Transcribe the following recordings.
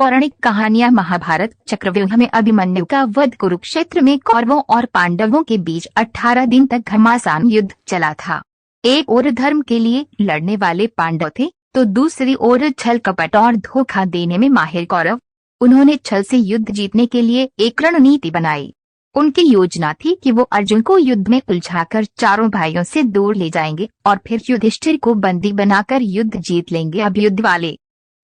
पौराणिक कहानियां। महाभारत चक्रव्यूह में अभिमन्यु का वध। कुरुक्षेत्र में कौरवों और पांडवों के बीच 18 दिन तक घमासान युद्ध चला था। एक ओर धर्म के लिए लड़ने वाले पांडव थे, तो दूसरी ओर छल कपट और धोखा देने में माहिर कौरव। उन्होंने छल से युद्ध जीतने के लिए एक रणनीति बनाई। उनकी योजना थी कि वो अर्जुन को युद्ध में उलझाकर चारों भाइयों से दूर ले जाएंगे और फिर युधिष्ठिर को बंदी बनाकर युद्ध जीत लेंगे। अब युद्ध वाले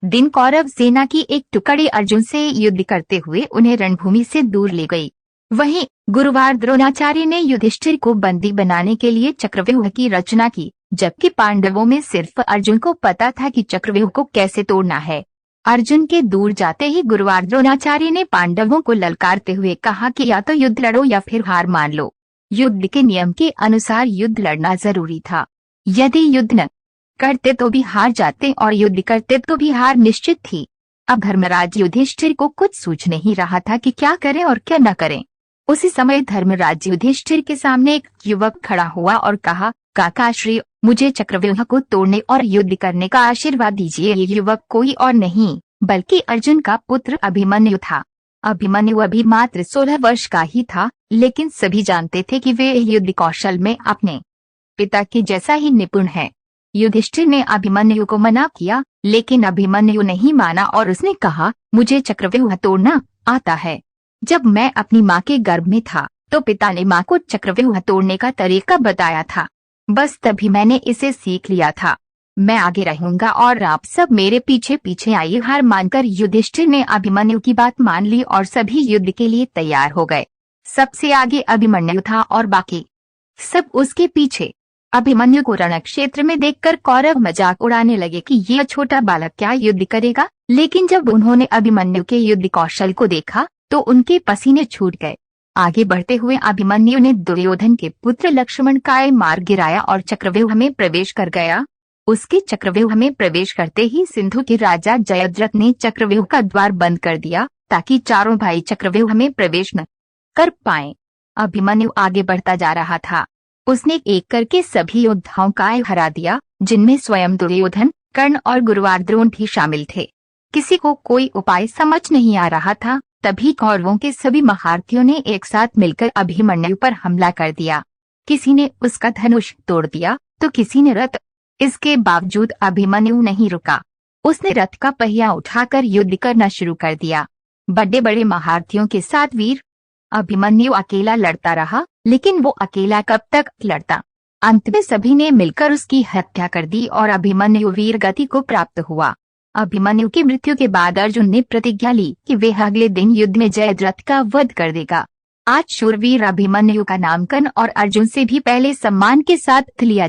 दिन कौरव सेना की एक टुकड़ी अर्जुन से युद्ध करते हुए उन्हें रणभूमि से दूर ले गई। वहीं गुरुवार द्रोणाचार्य ने युधिष्ठिर को बंदी बनाने के लिए चक्रव्यूह की रचना की, जबकि पांडवों में सिर्फ अर्जुन को पता था कि चक्रव्यूह को कैसे तोड़ना है। अर्जुन के दूर जाते ही गुरुवार द्रोणाचार्य ने पांडवों को ललकारते हुए कहा कि या तो युद्ध लड़ो या फिर हार मान लो। युद्ध के नियम के अनुसार युद्ध लड़ना जरूरी था। यदि युद्ध न करते तो भी हार जाते और युद्ध करते तो भी हार निश्चित थी। अब धर्मराज युधिष्ठिर को कुछ सूझ नहीं रहा था कि क्या करें और क्या न करें। उसी समय धर्मराज युधिष्ठिर के सामने एक युवक खड़ा हुआ और कहा, काका श्री, मुझे चक्रव्यूह को तोड़ने और युद्ध करने का आशीर्वाद दीजिए। ये युवक कोई और नहीं बल्कि अर्जुन का पुत्र अभिमन्यु था। अभिमन्यु अभी मात्र 16 वर्ष का ही था, लेकिन सभी जानते थे कि वे युद्ध कौशल में अपने पिता के जैसा ही निपुण है। युधिष्ठिर ने अभिमन्यु को मना किया, लेकिन अभिमन्यु नहीं माना और उसने कहा, मुझे चक्रव्यूह तोड़ना आता है। जब मैं अपनी माँ के गर्भ में था तो पिता ने माँ को चक्रव्यूह तोड़ने का तरीका बताया था। बस तभी मैंने इसे सीख लिया था। मैं आगे रहूंगा और आप सब मेरे पीछे पीछे आइए। हार मानकर युधिष्ठिर ने अभिमन्यु की बात मान ली और सभी युद्ध के लिए तैयार हो गए। सबसे आगे अभिमन्यु था और बाकी सब उसके पीछे। अभिमन्यु को रणक्षेत्र में देखकर कौरव मजाक उड़ाने लगे कि यह छोटा बालक क्या युद्ध करेगा, लेकिन जब उन्होंने अभिमन्यु के युद्ध कौशल को देखा तो उनके पसीने छूट गए। आगे बढ़ते हुए अभिमन्यु ने दुर्योधन के पुत्र लक्ष्मण का मार गिराया और चक्रव्यूह में प्रवेश कर गया। उसके चक्रव्यूह में प्रवेश करते ही सिंधु के राजा जयद्रथ ने चक्रव्यूह का द्वार बंद कर दिया ताकि चारों भाई चक्रव्यूह में प्रवेश न कर पाएं। अभिमन्यु आगे बढ़ता जा रहा था। उसने एक करके सभी योद्धाओं का हरा दिया, जिनमें स्वयं दुर्योधन, कर्ण और गुरुवार द्रोण भी शामिल थे। किसी को कोई उपाय समझ नहीं आ रहा था। तभी कौरवों के सभी महारथियों ने एक साथ मिलकर अभिमन्यु पर हमला कर दिया। किसी ने उसका धनुष तोड़ दिया तो किसी ने रथ। इसके बावजूद अभिमन्यु नहीं रुका। उसने रथ का पहिया उठाकर युद्ध करना शुरू कर दिया। बड़े बड़े महारथियों के साथ वीर अभिमन्यु अकेला लड़ता रहा, लेकिन वो अकेला कब तक लड़ता। अंत में सभी ने मिलकर उसकी हत्या कर दी और अभिमन्यु वीर गति को प्राप्त हुआ। अभिमन्यु की मृत्यु के बाद अर्जुन ने प्रतिज्ञा ली कि वे अगले दिन युद्ध में जयद्रथ का वध कर देगा। आज शूरवीर अभिमन्यु का नामकरण और अर्जुन से भी पहले सम्मान के साथ लिया